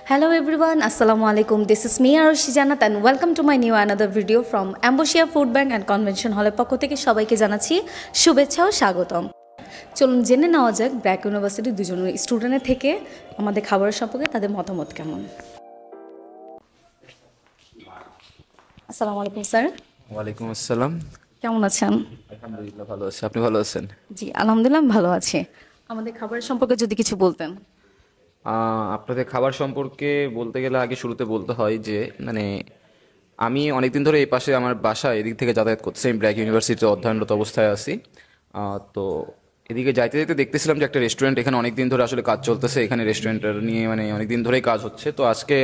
Hello everyone, Assalamu alaikum. This is me Arushi Janat and welcome to my new another video from Ambosia Food Bank and Convention Hall পক্ষ থেকে সবাইকে জানাচ্ছি শুভেচ্ছা ও স্বাগতম। চলুন জেনে নেওয়া যাক ব্র্যাক ইউনিভার্সিটির দুজন স্টুডেন্টের থেকে আমাদের খাবারের সম্পর্কে তাদের মতামত কেমন। আসসালামু আলাইকুম স্যার। ওয়ালাইকুম আসসালাম। কেমন আছেন? আলহামদুলিল্লাহ ভালো আছি, আপনি ভালো আছেন? জি আলহামদুলিল্লাহ আমি ভালো আছি। আমাদের খাবারের সম্পর্কে যদি কিছু বলতেন। আপনাদের খাবার সম্পর্কে বলতে গেলে আগে শুরুতে বলতে হয় যে আমি অনেকদিন ধরে এই পাশে আমার বাসা এদিক থেকে যাতায়াত করছি, আমি ব্র্যাক ইউনিভার্সিটিতে অধ্যয়নরত অবস্থায় আছি। তো এদিকে যাইতে যাইতে দেখতেছিলাম যে একটা রেস্টুরেন্ট এখানে অনেকদিন ধরে আসলে কাজ চলতেছে, এখানে রেস্টুরেন্টের নিয়ে অনেকদিন ধরেই কাজ হচ্ছে। তো আজকে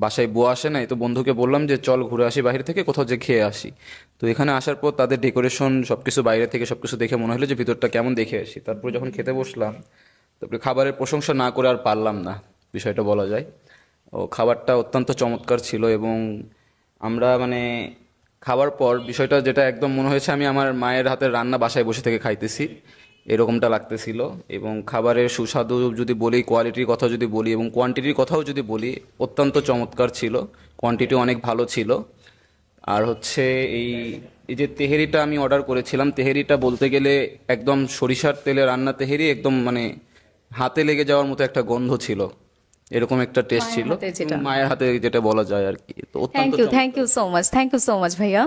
বাসায় বুয়া আসে নাই, তো বন্ধুকে বললাম যে চল ঘুরে আসি বাইরে থেকে, কোথাও যে খেয়ে আসি। তো এখানে আসার পর তাদের ডেকোরেশন সবকিছু বাইরে থেকে সবকিছু দেখে মনে হলো যে ভিতরটা কেমন দেখে আসি। তারপরে যখন খেতে বসলাম, তারপরে খাবারের প্রশংসা না করে আর পারলাম না, বিষয়টা বলা যায়। ও খাবারটা অত্যন্ত চমৎকার ছিল এবং আমরা খাবার পর বিষয়টা যেটা একদম মনে হয়েছে আমি আমার মায়ের হাতের রান্না বাসায় বসে থেকে খাইতেছি, এরকমটা লাগতেছিল। এবং খাবারের সুস্বাদু যদি বলি, কোয়ালিটির কথা যদি বলি এবং কোয়ান্টিটির কথাও যদি বলি, অত্যন্ত চমৎকার ছিল, কোয়ান্টিটি অনেক ভালো ছিল। আর হচ্ছে এই এই যে তেহেরিটা আমি অর্ডার করেছিলাম, তেহেরিটা বলতে গেলে একদম সরিষার তেলে রান্না তেহেরি, একদম হাতে লেগে যাওয়ার মতো একটা গন্ধ ছিল, এরকম একটা টেস্ট ছিল, মায়ের হাতে যেটা বলা যায় আর কি। তো থ্যাংক ইউ সো মাচ ভাইয়া।